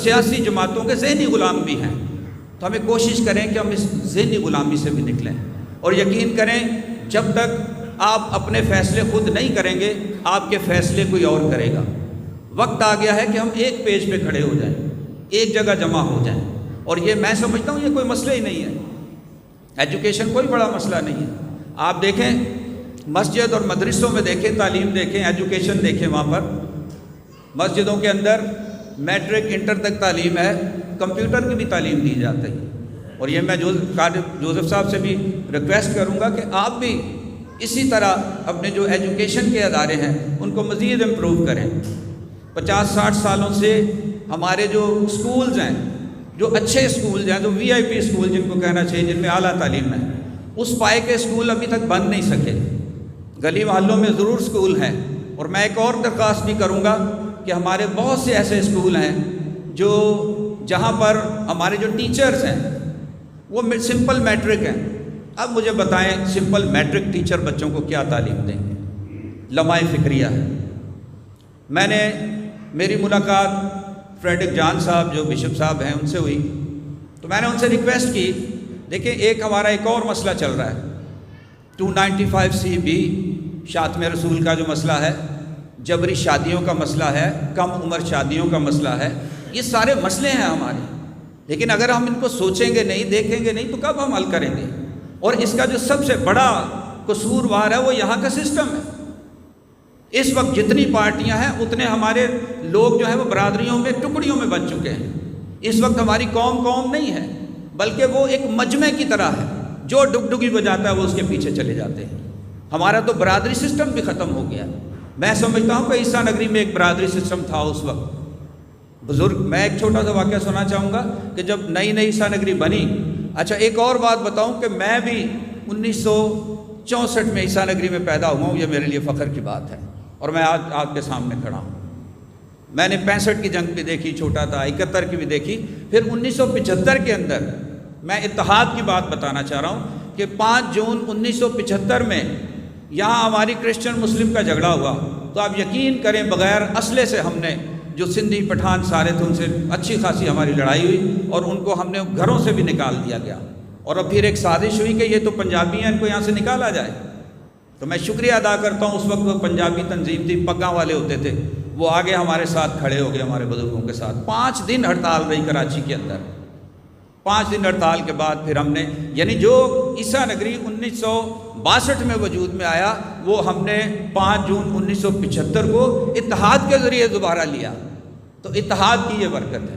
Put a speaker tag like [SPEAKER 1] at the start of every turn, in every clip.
[SPEAKER 1] سیاسی جماعتوں کے ذہنی غلام بھی ہیں، تو ہمیں کوشش کریں کہ ہم اس ذہنی غلامی سے بھی نکلیں، اور یقین کریں جب تک آپ اپنے فیصلے خود نہیں کریں گے آپ کے فیصلے کوئی اور کرے گا۔ وقت آ گیا ہے کہ ہم ایک پیج پہ کھڑے ہو جائیں، ایک جگہ جمع ہو جائیں، اور یہ میں سمجھتا ہوں یہ کوئی مسئلہ ہی نہیں ہے، ایجوکیشن کوئی بڑا مسئلہ نہیں ہے۔ آپ دیکھیں مسجد اور مدرسوں میں دیکھیں، تعلیم دیکھیں، ایجوکیشن دیکھیں، وہاں پر مسجدوں کے اندر میٹرک انٹر تک تعلیم ہے، کمپیوٹر کی بھی تعلیم دی جاتی ہے، اور یہ میں جوزف صاحب سے بھی ریکویسٹ کروں گا کہ آپ بھی اسی طرح اپنے جو ایجوکیشن کے ادارے ہیں ان کو مزید امپروو کریں۔ 50-60 سالوں سے ہمارے جو اسکولز ہیں، جو اچھے اسکولز ہیں، جو VIP اسکول جن کو کہنا چاہیے، جن میں اعلیٰ تعلیم ہے، اس پائے کے اسکول ابھی تک بن نہیں سکے۔ گلی محلوں میں ضرور اسکول ہیں، اور میں ایک اور درخواست بھی کروں گا کہ ہمارے بہت سے ایسے اسکول ہیں جو جہاں پر ہمارے جو ٹیچرز ہیں وہ سمپل میٹرک ہیں۔ اب مجھے بتائیں سمپل میٹرک ٹیچر بچوں کو کیا تعلیم دیں گے؟ لمحہ فکریہ ہے۔ میری ملاقات فریڈرک جان صاحب جو بشپ صاحب ہیں ان سے ہوئی، تو میں نے ان سے ریکویسٹ کی، دیکھیں ہمارا ایک اور مسئلہ چل رہا ہے، 295CB شاتم رسول کا جو مسئلہ ہے، جبری شادیوں کا مسئلہ ہے، کم عمر شادیوں کا مسئلہ ہے، یہ سارے مسئلے ہیں ہمارے، لیکن اگر ہم ان کو سوچیں گے نہیں، دیکھیں گے نہیں، تو کب ہم حل کریں گے؟ اور اس کا جو سب سے بڑا قصوروار ہے وہ یہاں کا سسٹم ہے۔ اس وقت جتنی پارٹیاں ہیں اتنے ہمارے لوگ جو ہیں وہ برادریوں میں، ٹکڑیوں میں بن چکے ہیں۔ اس وقت ہماری قوم نہیں ہے، بلکہ وہ ایک مجمع کی طرح ہے، جو ڈگڈگی بجاتا ہے وہ اس کے پیچھے چلے جاتے ہیں۔ ہمارا تو برادری سسٹم بھی ختم ہو گیا۔ میں سمجھتا ہوں کہ عیسیٰ نگری میں ایک برادری سسٹم تھا اس وقت۔ بزرگ، میں ایک چھوٹا سا واقعہ سنا چاہوں گا کہ جب نئی عیسیٰ نگری بنی، اچھا ایک اور بات بتاؤں کہ میں بھی 1964 میں عیسیٰ نگری میں پیدا ہوا ہوں، یہ میرے لیے فخر کی بات ہے، اور میں آج آپ کے سامنے کھڑا ہوں۔ میں نے 65 کی جنگ بھی دیکھی، چھوٹا تھا، 71 کی بھی دیکھی، پھر 1975 کے اندر میں اتحاد کی بات بتانا چاہ رہا ہوں کہ 5 جون 1975 میں یہاں ہماری کرسچن مسلم کا جھگڑا ہوا، تو آپ یقین کریں بغیر اسلحے سے ہم نے، جو سندھی پٹھان سارے تھے ان سے اچھی خاصی ہماری لڑائی ہوئی، اور ان کو ہم نے گھروں سے بھی نکال دیا گیا، اور اب پھر ایک سازش ہوئی کہ یہ تو پنجابی ہیں، ان کو یہاں سے نکالا جائے۔ تو میں شکریہ ادا کرتا ہوں، اس وقت وہ پنجابی تنظیم تھی، پگاں والے ہوتے تھے، وہ آگے ہمارے ساتھ کھڑے ہو گئے، ہمارے بزرگوں کے ساتھ۔ 5 دن ہڑتال رہی کراچی کے اندر۔ 5 دن ہڑتال کے بعد پھر ہم نے، یعنی جو عیسیٰ نگری 1962 میں وجود میں آیا، وہ ہم نے 5 جون 1975 کو اتحاد کے ذریعے دوبارہ لیا۔ تو اتحاد کی یہ برکت ہے۔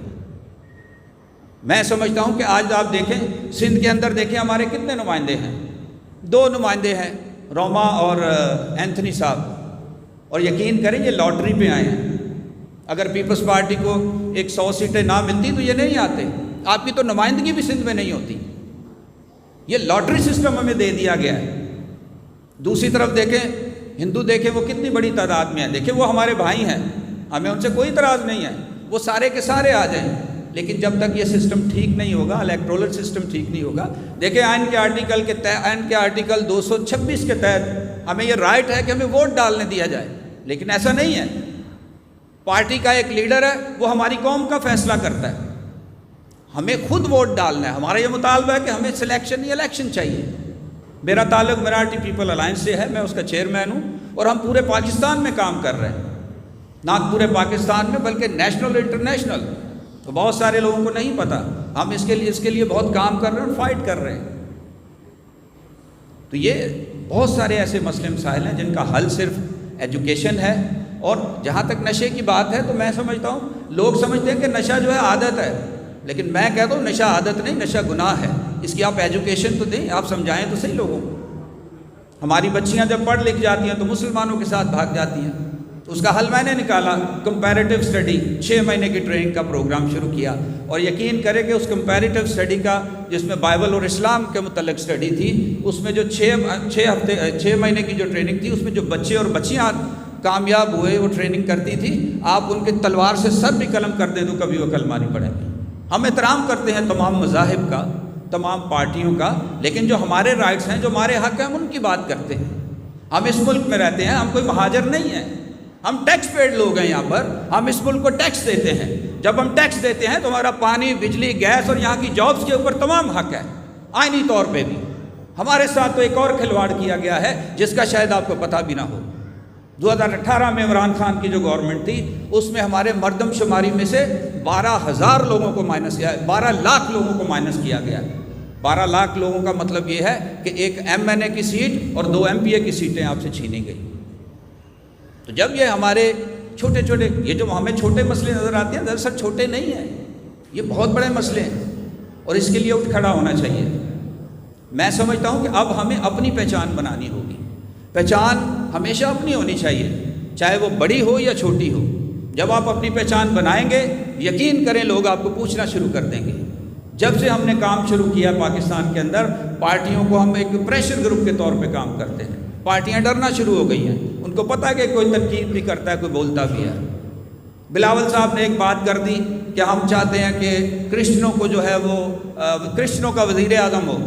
[SPEAKER 1] میں سمجھتا ہوں کہ آج آپ دیکھیں سندھ کے اندر، دیکھیں ہمارے کتنے نمائندے ہیں، 2 نمائندے ہیں، روما اور اینتھنی صاحب، اور یقین کریں یہ لاٹری پہ آئے ہیں۔ اگر پیپلز پارٹی کو 100 سیٹیں نہ ملتی تو یہ نہیں آتے، آپ کی تو نمائندگی بھی سندھ میں نہیں ہوتی۔ یہ لاٹری سسٹم ہمیں دے دیا گیا ہے۔ دوسری طرف دیکھیں ہندو، دیکھیں وہ کتنی بڑی تعداد میں ہیں، دیکھیں وہ ہمارے بھائی ہیں، ہمیں ان سے کوئی اعتراض نہیں ہے، وہ سارے کے سارے آ جائیں، لیکن جب تک یہ سسٹم ٹھیک نہیں ہوگا، الیکٹورل سسٹم ٹھیک نہیں ہوگا۔ دیکھیں آئین کے آرٹیکل 226 کے تحت ہمیں یہ رائٹ ہے کہ ہمیں ووٹ ڈالنے دیا جائے، لیکن ایسا نہیں ہے۔ پارٹی کا ایک لیڈر ہے، وہ ہماری قوم کا فیصلہ کرتا ہے، ہمیں خود ووٹ ڈالنا ہے۔ ہمارا یہ مطالبہ ہے کہ ہمیں سلیکشن یا الیکشن چاہیے۔ میرا تعلق مینارٹی پیپل الائنس سے ہے، میں اس کا چیئرمین ہوں، اور ہم پورے پاکستان میں کام کر رہے ہیں، نہ پورے پاکستان میں بلکہ نیشنل اور انٹرنیشنل۔ تو بہت سارے لوگوں کو نہیں پتہ، ہم اس کے لیے بہت کام کر رہے ہیں اور فائٹ کر رہے ہیں۔ تو یہ بہت سارے ایسے مسئلے مسائل ہیں جن کا حل صرف ایجوکیشن ہے۔ اور جہاں تک نشے کی بات ہے تو میں سمجھتا ہوں لوگ سمجھتے ہیں کہ نشہ جو ہے عادت ہے، لیکن میں کہتا ہوں نشہ عادت نہیں، نشہ گناہ ہے۔ اس کی آپ ایجوکیشن تو دیں، آپ سمجھائیں تو صحیح لوگوں کو۔ ہماری بچیاں جب پڑھ لکھ جاتی ہیں تو مسلمانوں کے ساتھ بھاگ جاتی ہیں، تو اس کا حل میں نے نکالا، کمپیریٹیو اسٹڈی، 6 مہینے کی ٹریننگ کا پروگرام شروع کیا، اور یقین کریں کہ اس کمپیریٹیو اسٹڈی کا، جس میں بائبل اور اسلام کے متعلق اسٹڈی تھی، اس میں جو 6 مہینے کی جو ٹریننگ تھی، اس میں جو بچے اور بچیاں کامیاب ہوئے، وہ ٹریننگ کرتی تھی، آپ ان کے تلوار سے سر بھی قلم کر دیں تو کبھی وہ کلمہ نہیں پڑھیں گے۔ ہم احترام کرتے ہیں تمام مذاہب کا، تمام پارٹیوں کا، لیکن جو ہمارے رائٹس ہیں، جو ہمارے حق ہیں، ہم ان کی بات کرتے ہیں۔ ہم اس ملک میں رہتے ہیں، ہم کوئی مہاجر نہیں ہیں، ہم ٹیکس پیڈ لوگ ہیں یہاں پر، ہم اس ملک کو ٹیکس دیتے ہیں۔ جب ہم ٹیکس دیتے ہیں تو ہمارا پانی، بجلی، گیس اور یہاں کی جابز کے اوپر تمام حق ہے، آئینی طور پہ بھی۔ ہمارے ساتھ تو ایک اور کھلواڑ کیا گیا ہے جس کا شاید آپ کو پتہ بھی نہ ہو۔ 2018 میں عمران خان کی جو گورنمنٹ تھی، اس میں ہمارے مردم شماری میں سے 12,000 لوگوں کو مائنس کیا، 12 لاکھ لوگوں کو مائنس کیا گیا۔ 12 لاکھ لوگوں کا مطلب یہ ہے کہ ایک MNA کی سیٹ اور 2 MPA کی سیٹیں آپ سے چھینی گئی۔ تو جب یہ ہمارے چھوٹے چھوٹے، یہ جو ہمیں چھوٹے مسئلے نظر آتے ہیں، دراصل چھوٹے نہیں ہیں، یہ بہت بڑے مسئلے ہیں اور اس کے لیے اٹھ کھڑا ہونا چاہیے۔ میں سمجھتا ہوں کہ اب ہمیں اپنی پہچان بنانی ہوگی۔ پہچان ہمیشہ اپنی ہونی چاہیے، چاہے وہ بڑی ہو یا چھوٹی ہو۔ جب آپ اپنی پہچان بنائیں گے، یقین کریں لوگ آپ کو پوچھنا شروع کر دیں گے۔ جب سے ہم نے کام شروع کیا پاکستان کے اندر، پارٹیوں کو ہم ایک پریشر گروپ کے طور پہ کام کرتے ہیں، پارٹیاں ڈرنا شروع ہو گئی ہیں، ان کو پتہ ہے کہ کوئی تنقید بھی کرتا ہے، کوئی بولتا بھی ہے۔ بلاول صاحب نے ایک بات کر دی کہ ہم چاہتے ہیں کہ کرسچنوں کو جو ہے وہ کرسچنوں کا وزیر اعظم ہو۔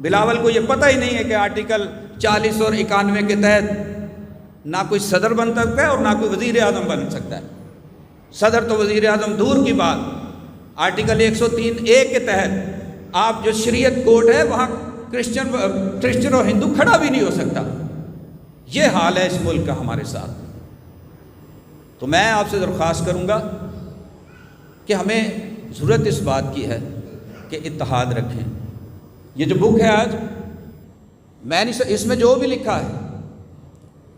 [SPEAKER 1] بلاول کو یہ پتہ ہی نہیں ہے کہ آرٹیکل 40 اور 91 کے تحت نہ کوئی صدر بن سکتا ہے اور نہ کوئی وزیر اعظم بن سکتا ہے۔ صدر تو وزیر اعظم دور کی بات، آرٹیکل 103A کے تحت آپ جو شریعت کوڈ ہے وہاں کرسچن اور ہندو کھڑا بھی نہیں ہو سکتا۔ یہ حال ہے اس ملک کا ہمارے ساتھ۔ تو میں آپ سے درخواست کروں گا کہ ہمیں ضرورت اس بات کی ہے کہ اتحاد رکھیں۔ یہ جو بک ہے آج، میں نہیں، اس میں جو بھی لکھا ہے،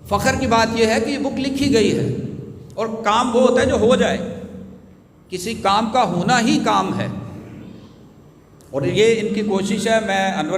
[SPEAKER 1] فخر کی بات یہ ہے کہ یہ بک لکھی گئی ہے اور کام وہ ہوتا ہے جو ہو جائے، کسی کام کا ہونا ہی کام ہے، اور یہ ان کی کوشش ہے۔ میں انور